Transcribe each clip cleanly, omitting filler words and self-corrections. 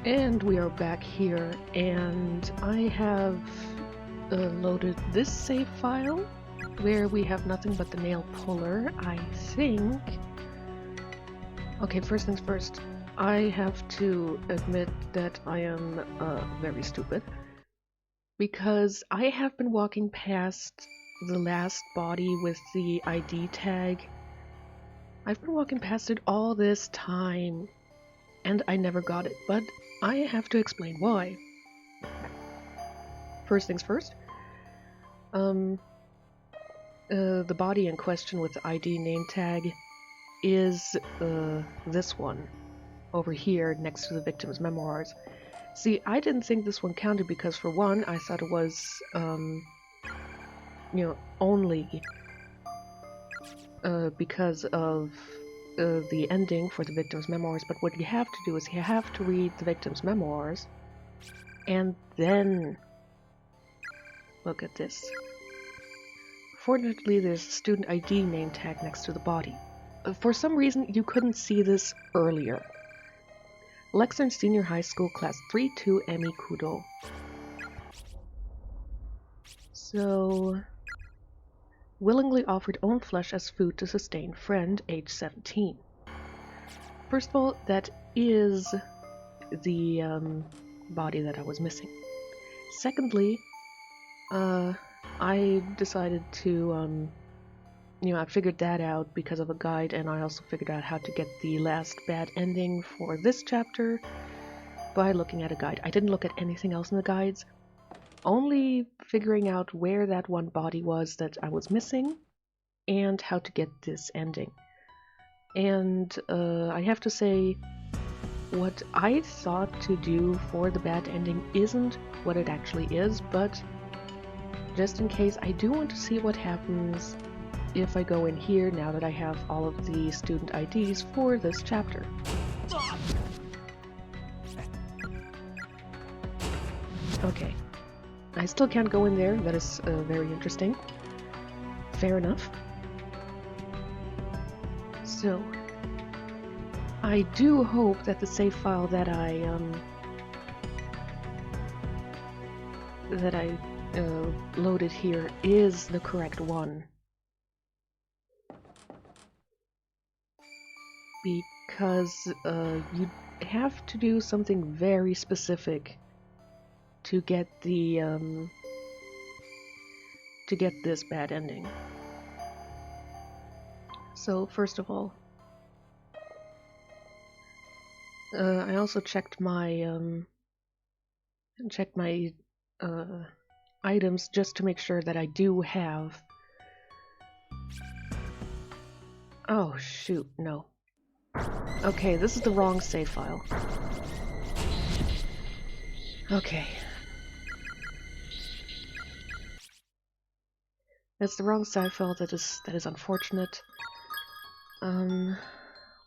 And we are back here, and I have loaded this save file where we have nothing but the nail puller, I think. Okay, first things first, I have to admit that I am very stupid, because I have been walking past the last body with the ID tag. I've been walking past it all this time, and I never got it, but I have to explain why. First things first, the body in question with the ID name tag is this one over here next to the victim's memoirs. See, I didn't think this one counted because, for one, I thought it was, only because of the ending for the victim's memoirs, but what you have to do is you have to read the victim's memoirs and then look at this. Fortunately, there's a student ID name tag next to the body. For some reason, you couldn't see this earlier. Lexington Senior High School Class 3-2 Emmy Kudo. So, willingly offered own flesh as food to sustain friend, age 17. First of all, that is the body that I was missing. Secondly, I decided to, I figured that out because of a guide, and I also figured out how to get the last bad ending for this chapter by looking at a guide. I didn't look at anything else in the guides, only figuring out where that one body was that I was missing and how to get this ending. And I have to say, what I thought to do for the bad ending isn't what it actually is, but just in case, I do want to see what happens if I go in here now that I have all of the student IDs for this chapter. Okay. I still can't go in there. That is very interesting. Fair enough. So, I do hope that the save file that I loaded here is the correct one. Because you have to do something very specific to get the to get this bad ending. So first of all, I also checked my items just to make sure that I do have. Oh shoot, no. Okay, this is the wrong save file. Okay. That's the wrong save file. That is unfortunate.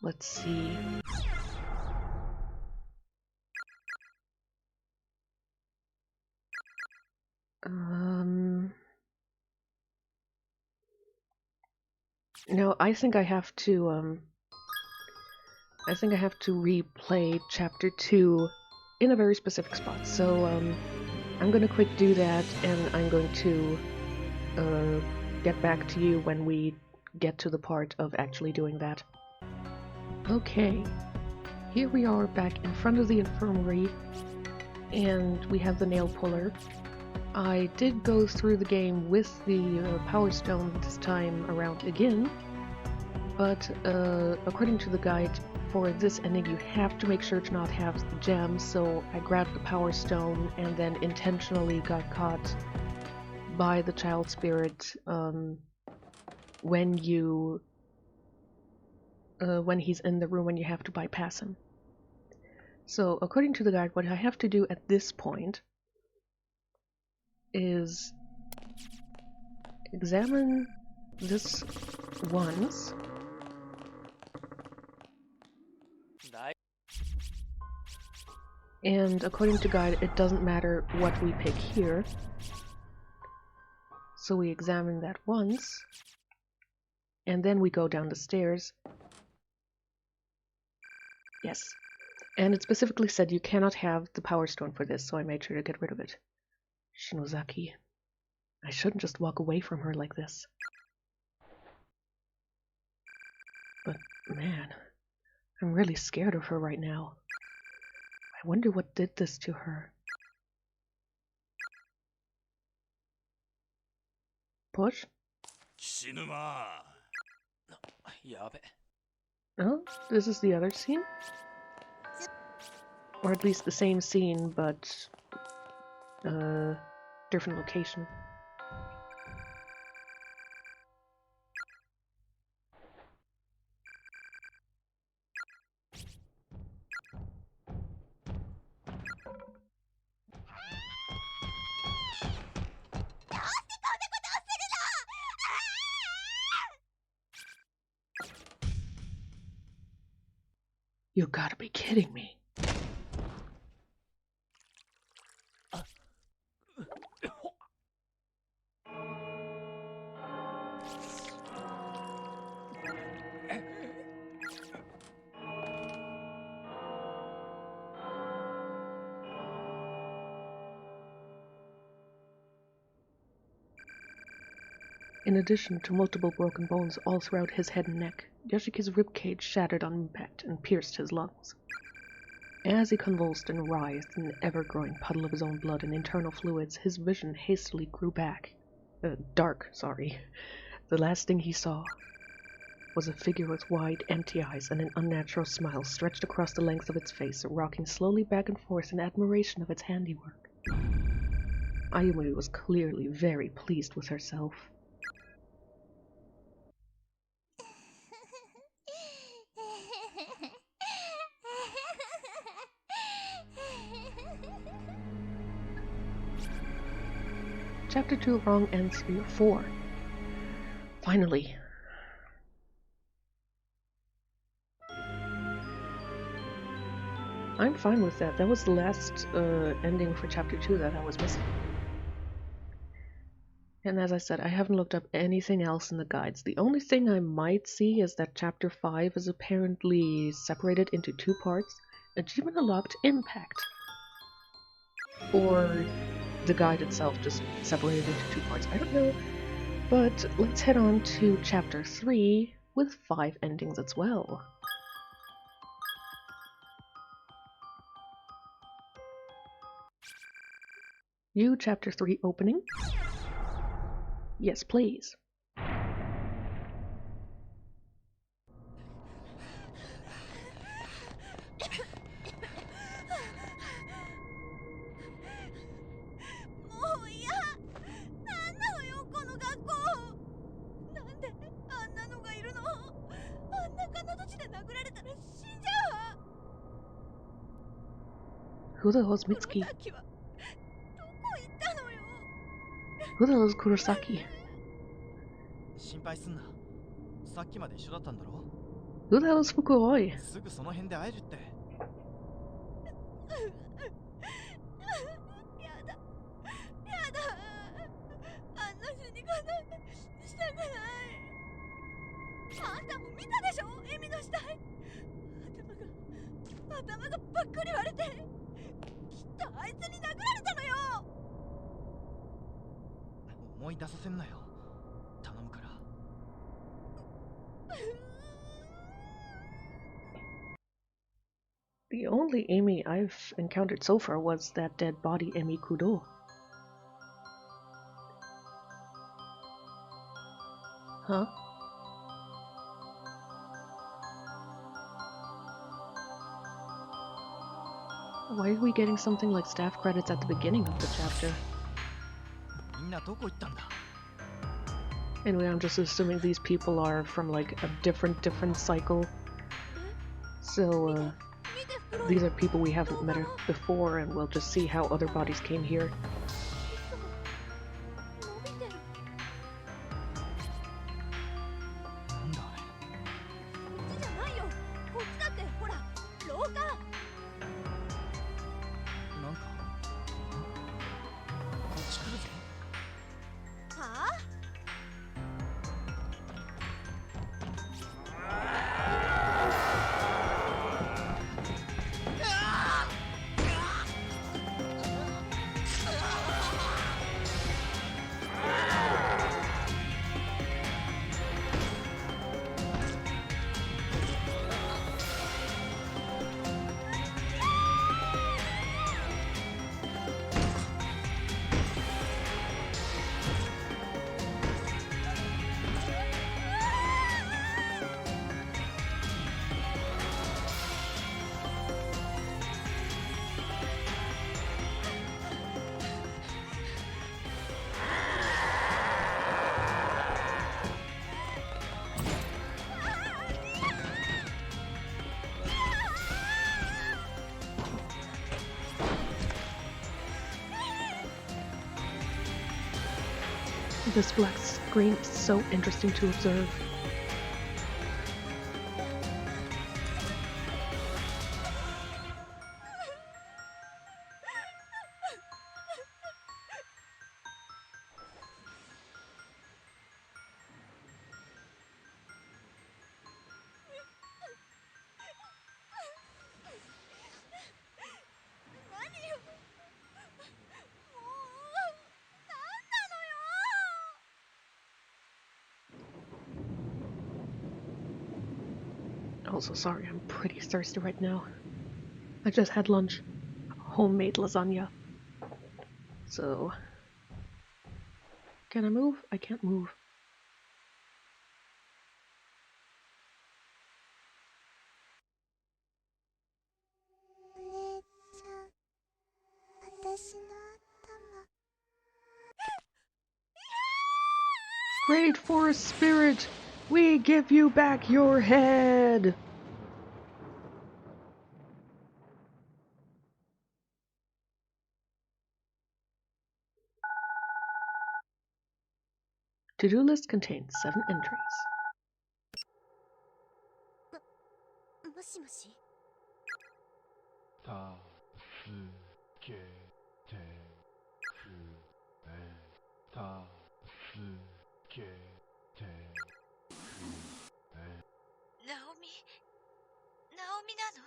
Let's see. No, I think I have to replay chapter 2 in a very specific spot. So I'm gonna quick do that, and I'm going to get back to you when we get to the part of actually doing that. Okay, here we are back in front of the infirmary, and we have the nail puller. I did go through the game with the Power Stone this time around again, but according to the guide for this ending you have to make sure to not have the gem, so I grabbed the Power Stone and then intentionally got caught by the child spirit when he's in the room and you have to bypass him. So according to the guide, what I have to do at this point is examine this once, and according to guide it doesn't matter what we pick here, so we examine that once and then we go down the stairs. Yes. And it specifically said you cannot have the Power Stone for this, so I made sure to get rid of it. Shinozaki. I shouldn't just walk away from her like this. But, man, I'm really scared of her right now. I wonder what did this to her. Push? Oh, this is the other scene? Or at least the same scene, but different location. You gotta be kidding me. In addition to multiple broken bones all throughout his head and neck, Yoshiki's ribcage shattered on impact and pierced his lungs. As he convulsed and writhed in an ever-growing puddle of his own blood and internal fluids, his vision hastily grew dark. The last thing he saw was a figure with wide, empty eyes and an unnatural smile stretched across the length of its face, rocking slowly back and forth in admiration of its handiwork. Ayumi was clearly very pleased with herself. Chapter 2, Wrong and 3 or 4. Finally. I'm fine with that. That was the last ending for Chapter 2 that I was missing. And as I said, I haven't looked up anything else in the guides. The only thing I might see is that Chapter 5 is apparently separated into 2 parts. Achievement unlocked Impact. Or the guide itself just separated into 2 parts. I don't know. But let's head on to Chapter 3 with 5 endings as well. You, Chapter 3 opening? Yes, please. Who the hell is Mitsuki? Who the hell is Kurosaki? Who the hell is Fukuoi? The only Amy I've encountered so far was that dead body Emi Kudo. Huh? Why are we getting something like staff credits at the beginning of the chapter? Anyway, I'm just assuming these people are from like a different cycle. So, these are people we haven't met before, and we'll just see how other bodies came here. This black screen is so interesting to observe. Also, sorry, I'm pretty thirsty right now. I just had lunch. Homemade lasagna. So... Can I move? I can't move. Great forest spirit! We give you back your head! To-do list contains 7 entries. もしもし助けてくれ助けてくれナオミなの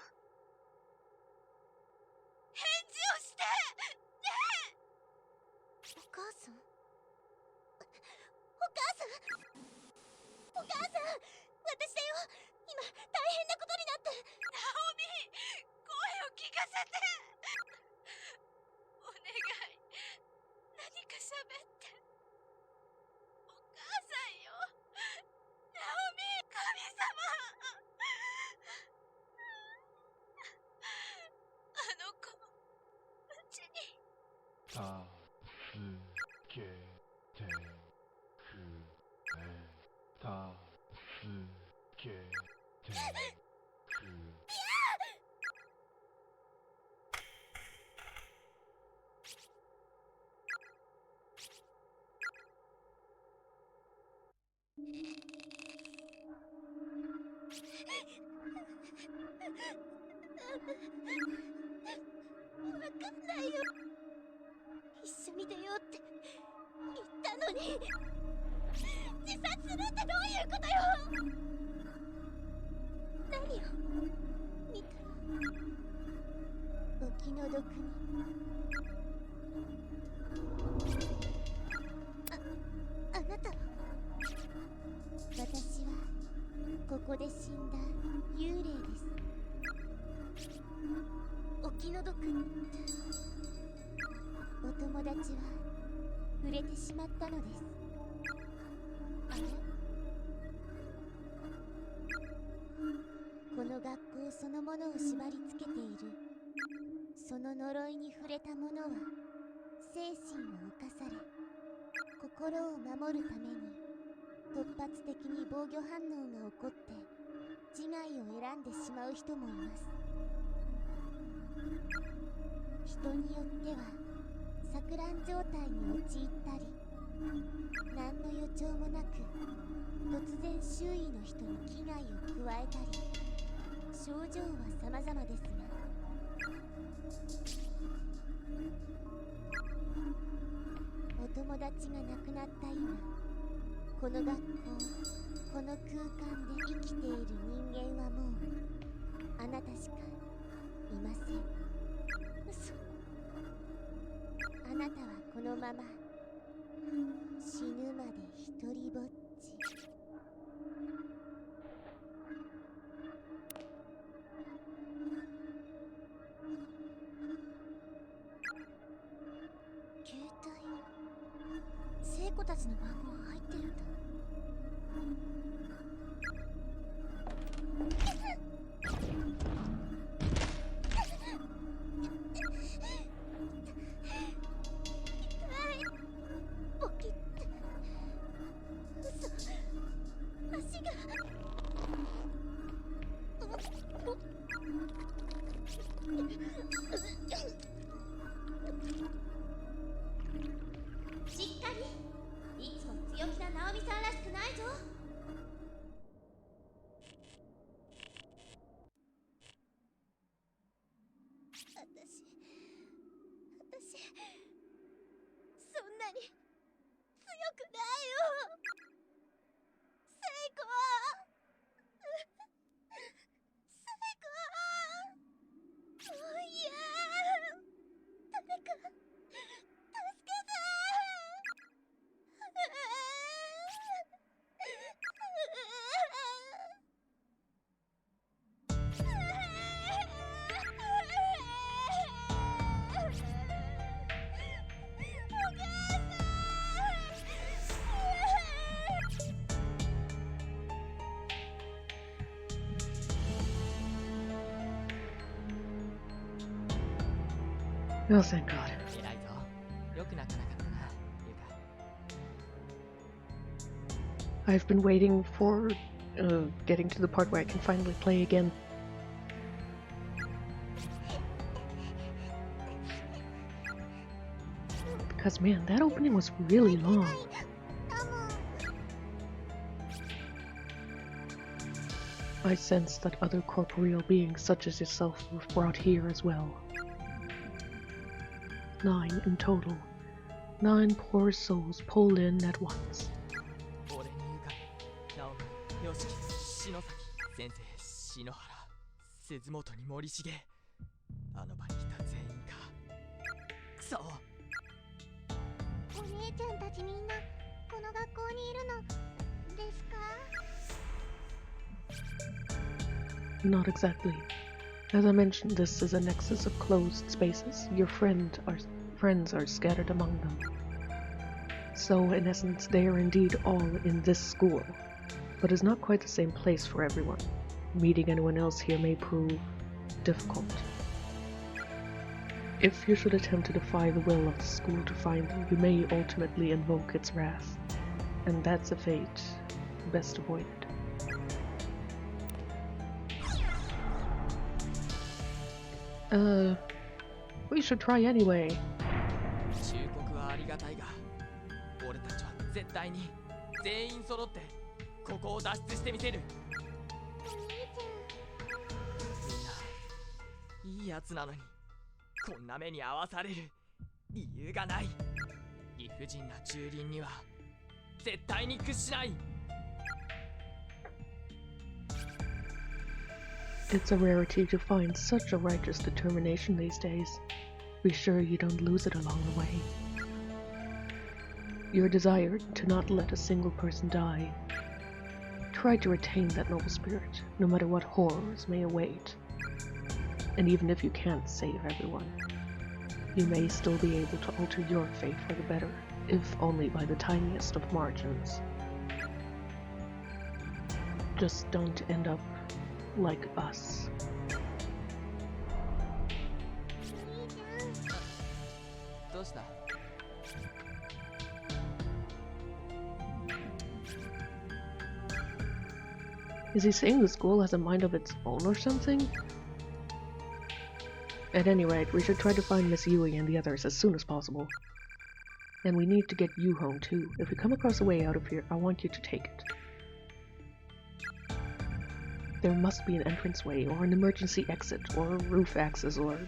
返事をしてねえお母さん私だよ今大変なことになってナオミ声を聞かせてお願い何か喋ってお母さんよナオミ神様あの子うちに助けてくれ助けてくれわかんないよ一緒に出ようって言ったのに自殺するってどういうことよ何を見たのお気の毒にあなたは私はここで死んだ幽霊ですお気の毒にお友達は触れてしまったのですあれこの学校そのものを縛り付けているその呪いに触れた者は精神を侵され心を守るために突発的に防御反応が起こって自害を選んでしまう人もいます人によっては錯乱状態に陥ったり何の予兆もなく突然周囲の人に危害を加えたり症状は様々ですがお友達が亡くなった今この学校この空間で生きている人間はもうあなたしかいません嘘あなたはこのまま死ぬまで一人ぼっち携帯聖子たちの番号が入ってるんだポキって嘘足がしっかりいつもそんなに強くないよ。聖子、聖子、もういや、誰か助けて。Oh, thank God. 偉いぞ。よく泣かなかったな、ゆか。 I've been waiting for getting to the part where I can finally play again. Because, man, that opening was really long. I sense that other corporeal beings such as yourself were brought here as well. 9 in total. 9 poor souls pulled in at once. 俺にゆか、直美、よしき、篠崎、先生、篠原、鈴本に森重。あの場にいた全員か。くそ。お姉ちゃんたちみんなこの学校にいるのですか？ Not exactly. As I mentioned, this is a nexus of closed spaces. Your friends are scattered among them. So, in essence, they are indeed all in this school. But it's not quite the same place for everyone. Meeting anyone else here may prove difficult. If you should attempt to defy the will of the school to find them, you may ultimately invoke its wrath. And that's a fate best avoided. We should try anyway. 忠告はありがたいが、俺たちは絶対に全員揃ってここを脱出してみせる。お兄ちみんないいやつなのに、こんな目に遭わされる理由がない。理不尽な蹂躙には絶対に屈しない。It's a rarity to find such a righteous determination these days. Be sure you don't lose it along the way. Your desire to not let a single person die. Try to retain that noble spirit, no matter what horrors may await. And even if you can't save everyone, you may still be able to alter your fate for the better, if only by the tiniest of margins. Just don't end up like us. どうした？ Is he saying the school has a mind of its own or something? At any rate, we should try to find Miss Yui and the others as soon as possible. And we need to get you home too. If we come across a way out of here, I want you to take it. There must be an entranceway, or an emergency exit, or a roof access, or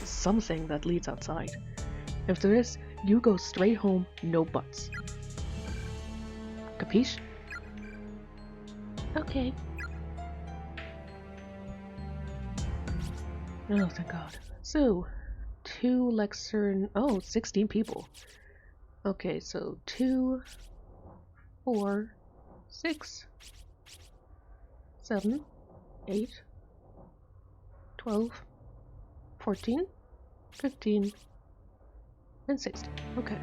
something that leads outside. If there is, you go straight home, no buts. Capiche? Okay. Oh, thank God. So, 2 lectern... Oh, 16 people. Okay, so 2, 4, 6, 7, 8, 12, 14, 15, and 16. Okay.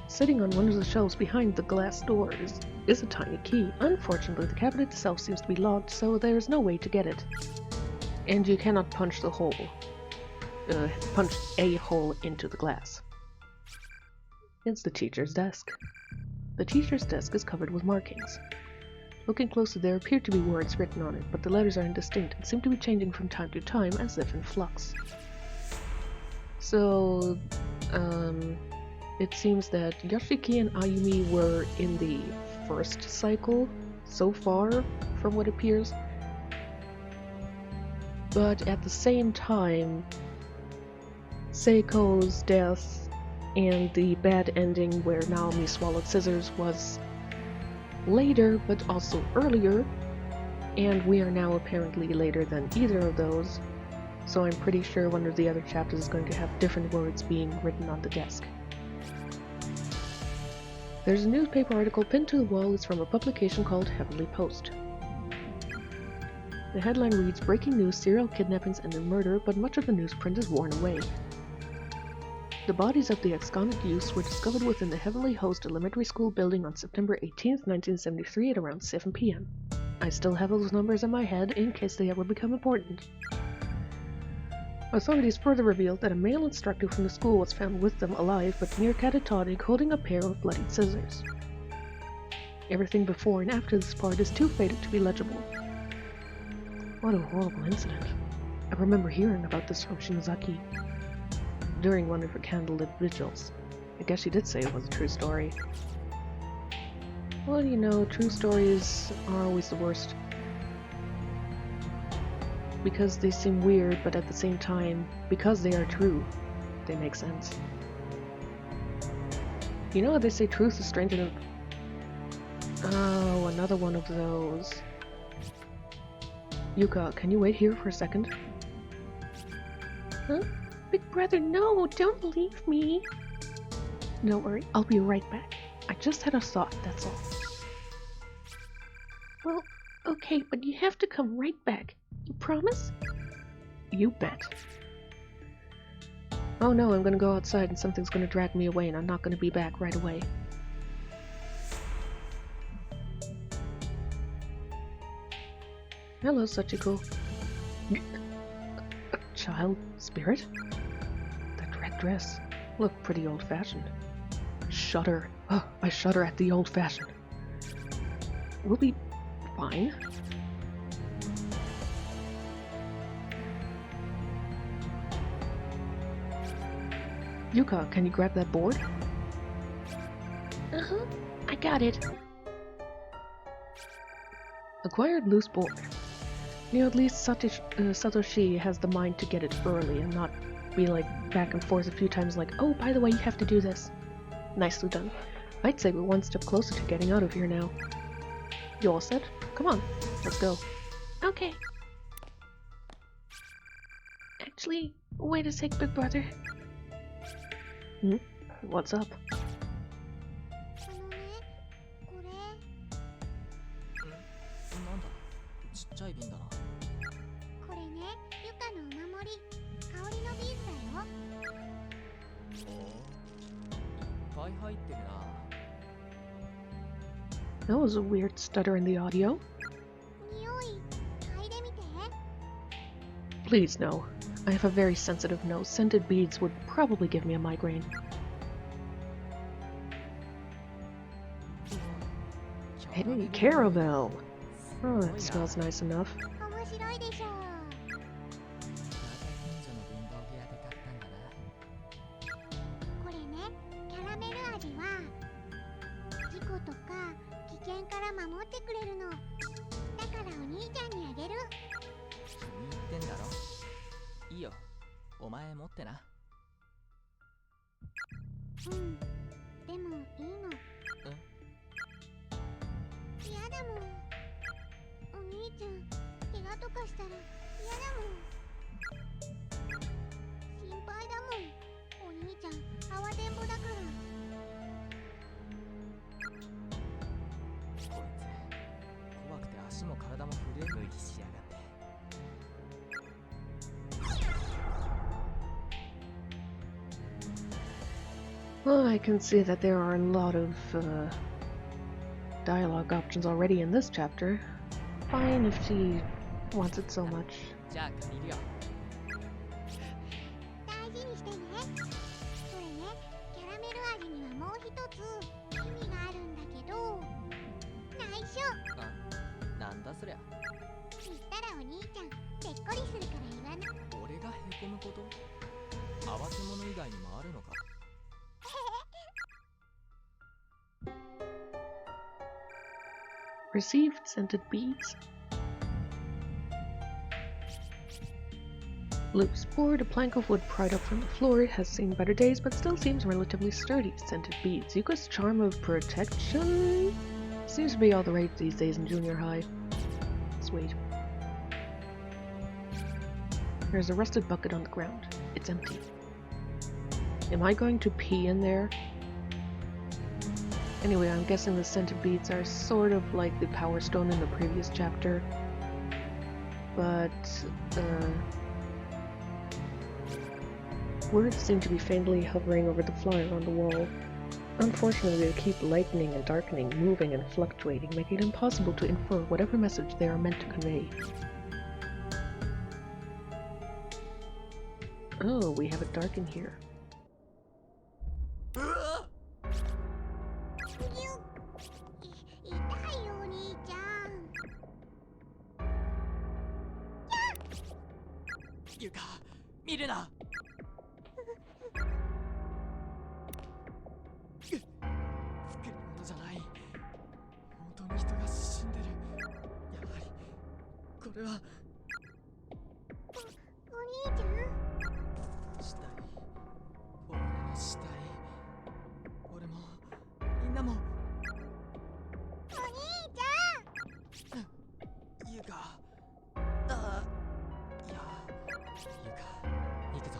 Sitting on one of the shelves behind the glass doors is a tiny key. Unfortunately, the cabinet itself seems to be locked, so there is no way to get it. And you cannot punch the hole. Punch a hole into the glass. It's the teacher's desk. The teacher's desk is covered with markings. Looking closely, there appear to be words written on it, but the letters are indistinct and seem to be changing from time to time as if in flux. So, it seems that Yoshiki and Ayumi were in the first cycle so far, from what appears. but at the same time, Seiko's death and the bad ending where Naomi swallowed scissors was later, but also earlier, and we are now apparently later than either of those, so I'm pretty sure one of the other chapters is going to have different words being written on the desk. There's a newspaper article pinned to the wall. It's from a publication called Heavenly Post. The headline reads, "Breaking news, serial kidnappings and a murder," but much of the newsprint is worn away. The bodies of the ex-convict youths were discovered within the Heavenly Host Elementary School building on September 18th, 1973 at around 7 p.m. I still have those numbers in my head in case they ever become important. Authorities further revealed that a male instructor from the school was found with them alive but near catatonic, holding a pair of bloodied scissors. Everything before and after this part is too faded to be legible. What a horrible incident. I remember hearing about this from Shinozaki during one of her candlelit vigils. I guess she did say it was a true story. Well, you know, true stories are always the worst. Because they seem weird, but at the same time, because they are true, they make sense. You know how they say truth is stranger than... Oh, another one of those. Yuka, can you wait here for a second? Huh? Big brother, no! Don't leave me! Don't worry, I'll be right back. I just had a thought, that's all. Well, okay, but you have to come right back. You promise? You bet. Oh no, I'm gonna go outside and something's gonna drag me away and I'm not gonna be back right away. Hello, Sachiko. Child spirit? That red dress. Look pretty old-fashioned. Shudder. Oh, I shudder at the old-fashioned. We'll be fine. Yuka, can you grab that board? Uh-huh, I got it. Acquired loose board. You know, at least Satoshi has the mind to get it early and not be like back and forth a few times like, oh, by the way, you have to do this. Nicely done. I'd say we're one step closer to getting out of here now. You all set? Come on, let's go. Okay. Actually, wait a sec, big brother. Hmm? What's up? なんだちっちゃい瓶だなこれね、ユカのお守り、香りのビーズだよ。おおいっぱい入ってるな That was a weird stutter in the audio. 匂い、嗅いでみて。 Please, no. I have a very sensitive nose. Scented beads would probably give me a migraine. Hey, caramel! Oh, that smells nice enough. 面白いでしょう。これね、キャラメル味は事故とか危険から守ってくれるの。だからお兄ちゃんにあげる。気に入ってんだろいいよお前持ってなうん、でもいいの。嫌だもん。お兄ちゃん、怪我とかしたら嫌だもん。心配だもん。お兄ちゃん、慌てんぼだから。こいつ怖くて足も体も震える気しやがって Well, I can see that there are a lot of dialogue options already in this chapter. Fine if she wants it so much. じゃあ借りるよ大事にしてね。それね、キャラメル味にはもう一つ意味があるんだけど、内緒。なんだそりゃ言ったらお兄ちゃん、ぺっこりするから言わない。俺がへこむこと合わせ物以外にもあるのか Received scented beads. Loose board, a plank of wood pried up from the floor. It has seen better days, but still seems relatively sturdy. Scented beads. Yuka's charm of protection seems to be all the rage these days in junior high. Sweet. There's a rusted bucket on the ground. It's empty. Am I going to pee in there? Anyway, I'm guessing the scented beads are sort of like the power stone in the previous chapter. But, words seem to be faintly hovering over the flyer on the wall. Unfortunately, they keep lightening and darkening, moving and fluctuating, making it impossible to infer whatever message they are meant to convey. Oh, we have it dark in here. Yuka, 見るな。作り物じゃない。本当に人が死んでる。やはりこれはお兄ちゃん。死体。俺の死体。俺もみんなも。お兄ちゃん。ユカ。ああ。いや。ユカ。行くぞ。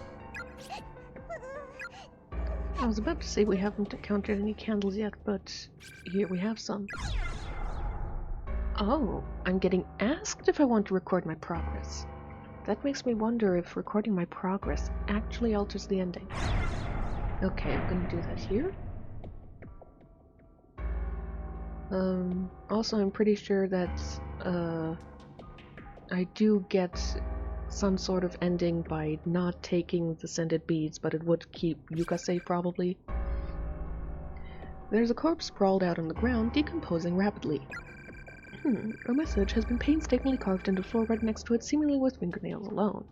I was about to say we haven't encountered any candles yet, but here we have some. Oh, I'm getting asked if I want to record my progress. That makes me wonder if recording my progress actually alters the ending. Okay, I'm gonna do that here. Also I'm pretty sure that, I do get some sort of ending by not taking the scented beads, but it would keep Yuka safe probably. There's a corpse sprawled out on the ground, decomposing rapidly. A message has been painstakingly carved into the floor right next to it, seemingly with fingernails alone.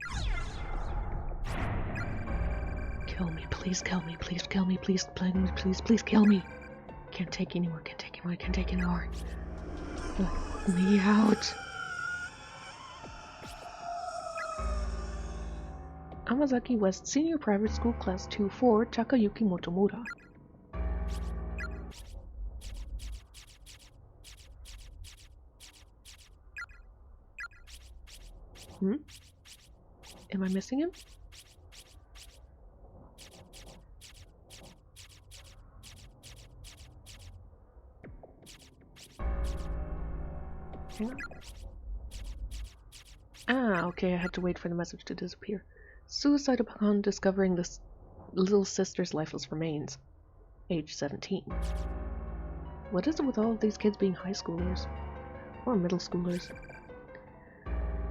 Kill me, please kill me, please kill me, please, please kill me. Can't take anymore, can't take anymore, can't take anymore. Let me out. Amazaki West Senior Private School Class 2-4, Takayuki Motomura. Am I missing him? Hang on. Ah, okay, I had to wait for the message to disappear. Suicide upon discovering this little sister's lifeless remains. Age 17. What is it with all of these kids being high schoolers? Or middle schoolers?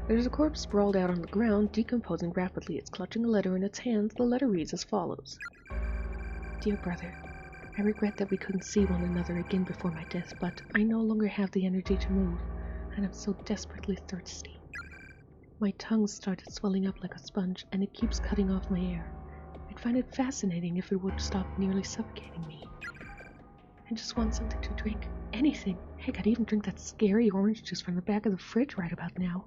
There's a corpse sprawled out on the ground, decomposing rapidly. It's clutching a letter in its hands. The letter reads as follows. Dear brother, I regret that we couldn't see one another again before my death, but I no longer have the energy to move, and I'm so desperately thirsty. My tongue started swelling up like a sponge, and it keeps cutting off my air. I'd find it fascinating if it would stop nearly suffocating me. I just want something to drink. Anything. Heck, I'd even drink that scary orange juice from the back of the fridge right about now.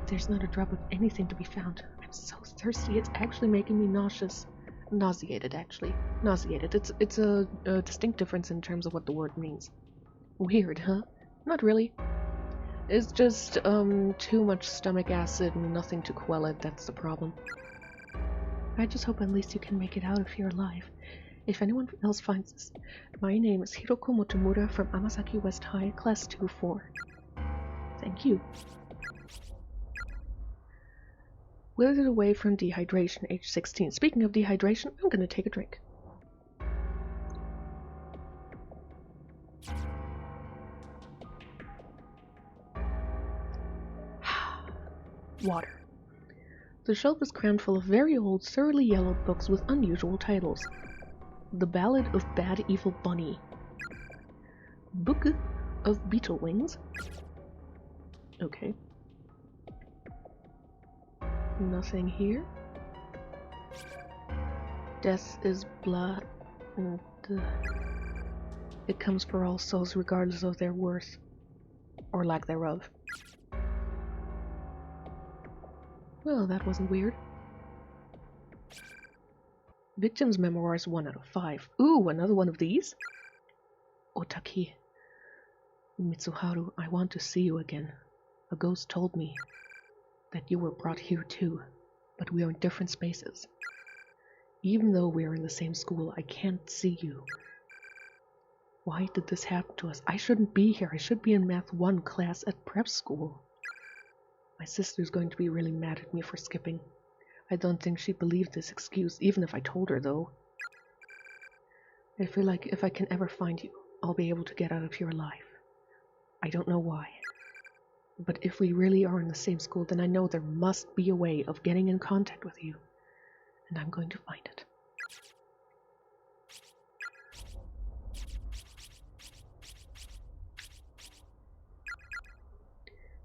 There's not a drop of anything to be found. I'm so thirsty, it's actually making me nauseous. Nauseated, actually. Nauseated. It's a distinct difference in terms of what the word means. Weird, huh? Not really. It's just, too much stomach acid and nothing to quell it, that's the problem. I just hope at least you can make it out if you're alive. If anyone else finds this, my name is Hiroko Motomura from Amazaki West High, Class 2-4. Thank you. Withered away from dehydration, age 16. Speaking of dehydration, I'm gonna take a drink. Water. The shelf is crammed full of very old, thoroughly yellowed books with unusual titles. The Ballad of Bad Evil Bunny. Book of Beetle Wings. Okay. Nothing here. Death is blood. It comes for all souls regardless of their worth. Or lack thereof. Well, that wasn't weird. Victims memoirs 1 out of 5. Ooh, another one of these? Otaki. Mitsuharu, I want to see you again. A ghost told me that you were brought here too, but we are in different spaces. Even though we are in the same school, I can't see you. Why did this happen to us? I shouldn't be here. I should be in Math 1 class at prep school. My sister's going to be really mad at me for skipping. I don't think she believed this excuse, even if I told her, though. I feel like if I can ever find you, I'll be able to get out of here alive. I don't know why. But if we really are in the same school, then I know there must be a way of getting in contact with you. And I'm going to find it.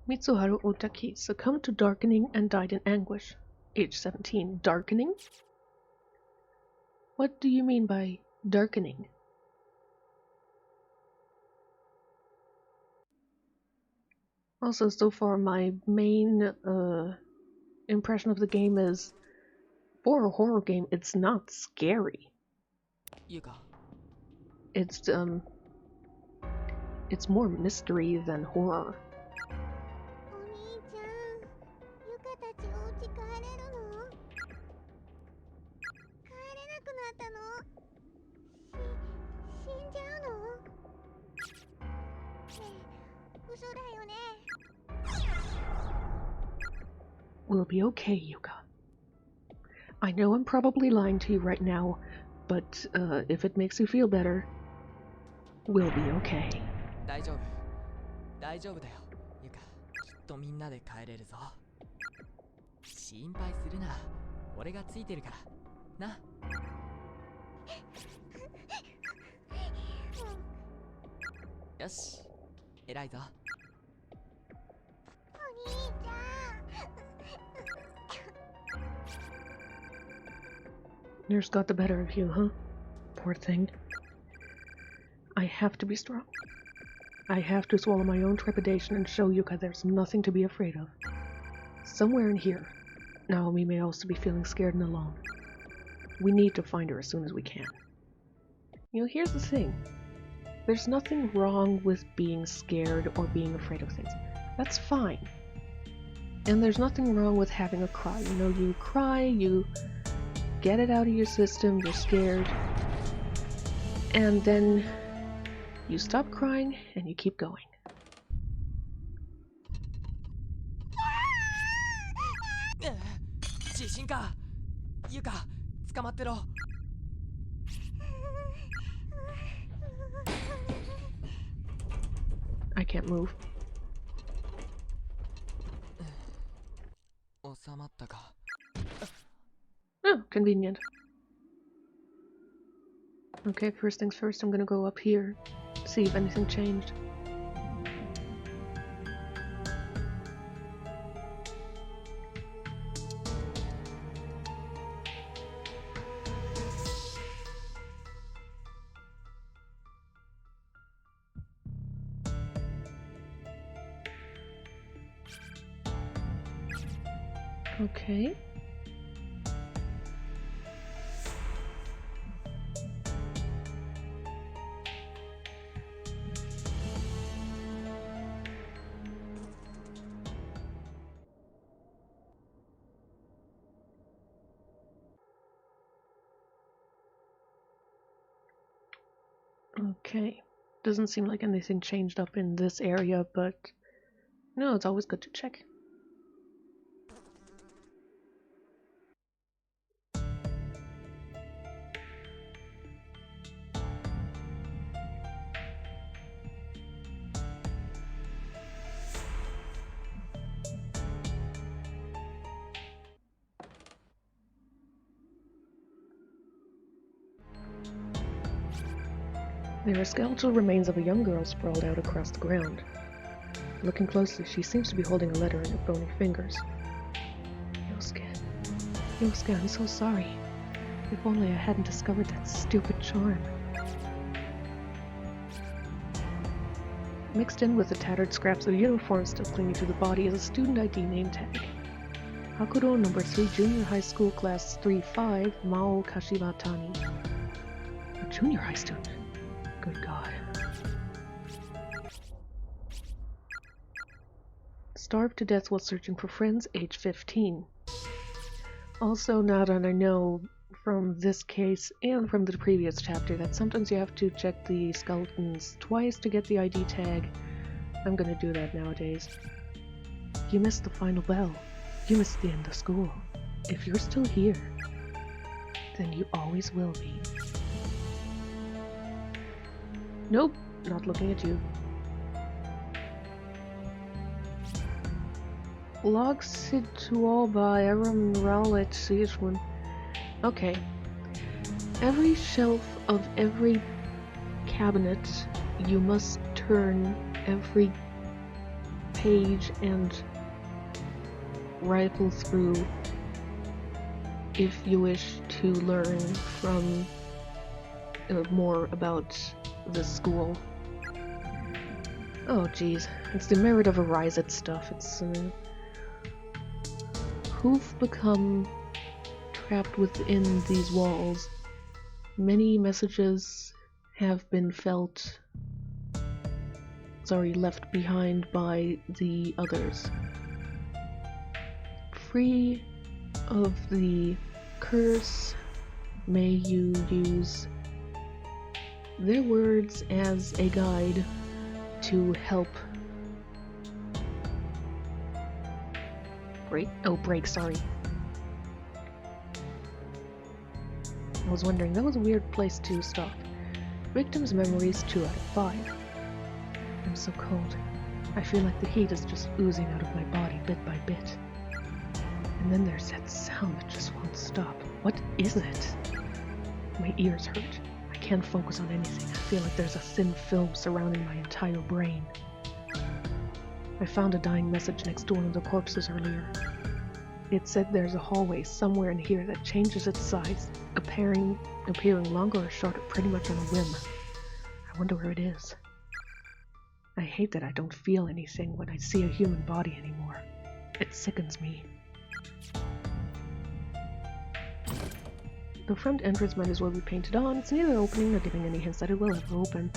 Mitsuharu Otaki succumbed to darkening and died in anguish. Age 17. Darkening? What do you mean by darkening? Also, so far my main impression of the game is, for a horror game, it's not scary. Yuka. It's more mystery than horror. お兄ちゃん、ゆかたちお家帰れるの？帰れなくなったの？死んじゃうの？ねえ、嘘だよね。We'll be okay, Yuka. I know I'm probably lying to you right now, but if it makes you feel better, we'll be okay. 大丈夫。大丈夫だよ、ユカ。きっとみんなで帰れるぞ。心配するな。俺がついてるから。な。よし。偉いぞ。お兄ちゃん。Nurse got the better of you, huh? Poor thing. I have to be strong. I have to swallow my own trepidation and show Yuka there's nothing to be afraid of. Somewhere in here, Naomi may also be feeling scared and alone. We need to find her as soon as we can. You know, here's the thing. There's nothing wrong with being scared or being afraid of things. That's fine. And there's nothing wrong with having a cry. You know, you cry, you get it out of your system, you're scared, and then you stop crying and you keep going. 地震か。ユカ、捕まってろ。I can't move. 収まったか。Oh, convenient. Okay, first things first, I'm gonna go up here, see if anything changed. Okay. Okay. Doesn't seem like anything changed up in this area, but no, it's always good to check. There are skeletal remains of a young girl sprawled out across the ground. Looking closely, she seems to be holding a letter in her bony fingers. Yosuke, I'm so sorry. If only I hadn't discovered that stupid charm. Mixed in with the tattered scraps of uniform still clinging to the body is a student ID name tag. Hakuro number 3, junior high school class 3-5, Mao Kashiwatani. A junior high student? Good God. Starved to death while searching for friends, age 15. Also, now that I know from this case and from the previous chapter that sometimes you have to check the skeletons twice to get the ID tag, I'm gonna do that nowadays. You missed the final bell. You missed the end of school. If you're still here, then you always will be. Nope, not looking at you. Logs it to all by Aram Rowlet Seishwan. Okay. Every shelf of every cabinet, you must turn every page and rifle through if you wish to learn from more about the school. Oh geez, it's the merit of Arised stuff. It's who've become trapped within these walls. Many messages have been left behind by the others. Free of the curse, may you use their words as a guide to help break, sorry. I was wondering, that was a weird place to stop. Victim's memories 2 out of 5. I'm so cold. I feel like the heat is just oozing out of my body bit by bit. And then there's that sound that just won't stop. What is it? My ears hurt. I can't focus on anything. I feel like there's a thin film surrounding my entire brain. I found a dying message next to one of the corpses earlier. It said there's a hallway somewhere in here that changes its size, appearing longer or shorter pretty much on a whim. I wonder where it is. I hate that I don't feel anything when I see a human body anymore. It sickens me. The front entrance might as well be painted on. It's neither opening nor giving any hints that it will ever open.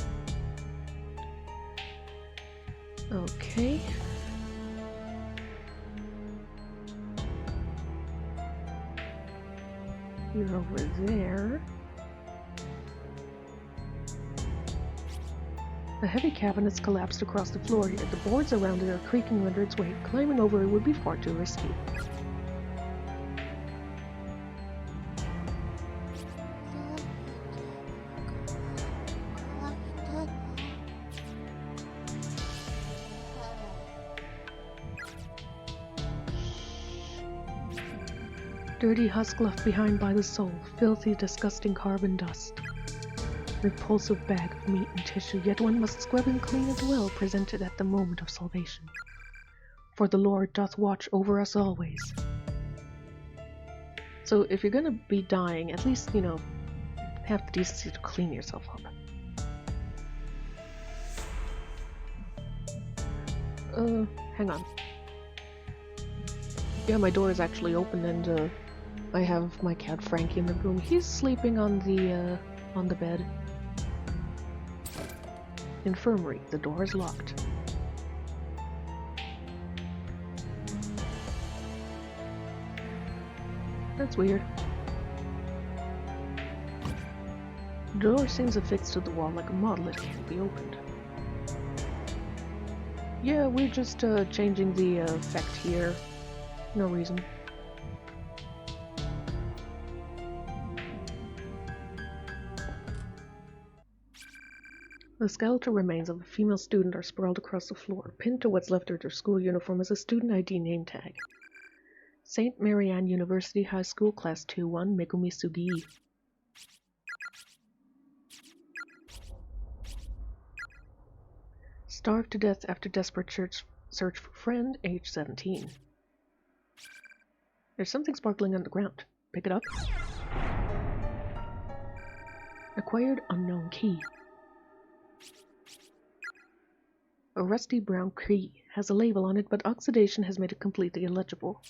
Okay. You're over there. The heavy cabinet's collapsed across the floor here. The boards around it are creaking under its weight. Climbing over it would be far too risky. Dirty husk left behind by the soul, filthy, disgusting carbon dust. Repulsive bag of meat and tissue, yet one must scrub and clean it well, presented at the moment of salvation. For the Lord doth watch over us always. So if you're gonna be dying, at least, have the decency to clean yourself up. Hang on. Yeah, my door is actually open and, I have my cat Frankie in the room. He's sleeping on the bed. Infirmary. The door is locked. That's weird. The door seems affixed to the wall like a model. It can't be opened. Yeah, we're just changing the effect here. No reason. The skeletal remains of a female student are sprawled across the floor. Pinned to what's left of her school uniform is a student ID name tag. St. Marianne University High School Class 2-1, Megumi Sugi. Starved to death after desperate search for friend, age 17. There's something sparkling on the ground. Pick it up. Acquired unknown key. A rusty brown key has a label on it, but oxidation has made it completely illegible.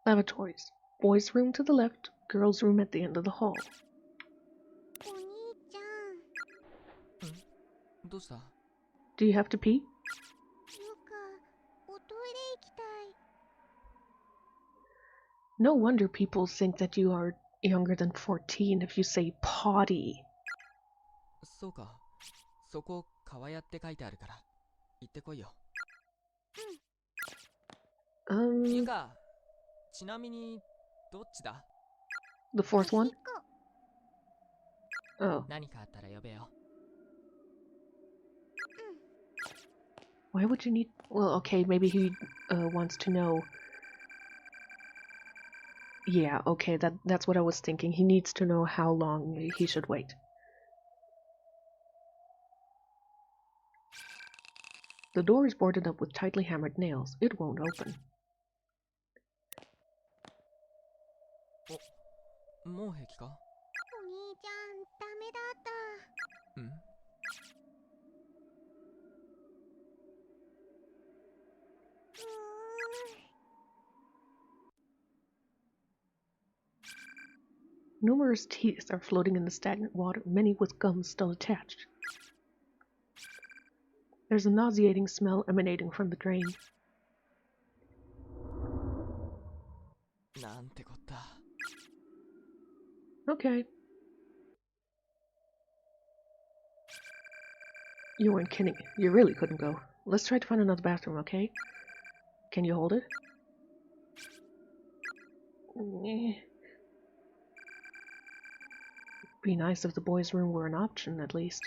Lavatories. Boys' room to the left, girls' room at the end of the hall. お兄ちゃん、どうした？ Do you have to pee? ゆか、おトイレ行きたい。 No wonder people think that you are younger than 14 if you say potty. そうか。そこ、川屋って書いてあるから。行ってこいよ。ゆか、ちなみに、どっちだ？ The fourth one? 端っこ。 Oh. 何かあったら呼べよ。Why would you need... Well, okay, maybe he wants to know... Yeah, okay, that's what I was thinking. He needs to know how long he should wait. The door is boarded up with tightly hammered nails. It won't open. もう平気か？お兄ちゃん、ダメだった。ん？ Numerous teeth are floating in the stagnant water, many with gums still attached. There's a nauseating smell emanating from the drain. なんてこった。 Okay. You weren't kidding. You really couldn't go. Let's try to find another bathroom, okay? Can you hold it? Be nice if the boys' room were an option, at least.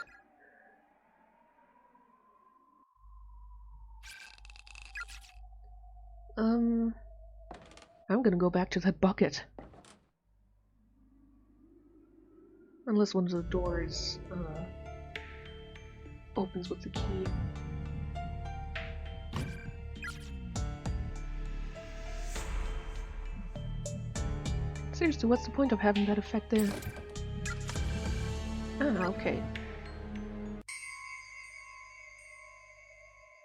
I'm gonna go back to that bucket. Unless one of the doors, opens with the key. Seriously, what's the point of having that effect there? Ah, okay.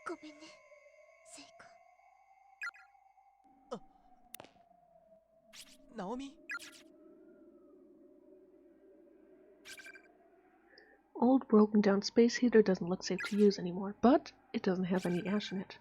ごめんね、セイコ。ナオミ？ Old broken down space heater doesn't look safe to use anymore, but it doesn't have any ash in it.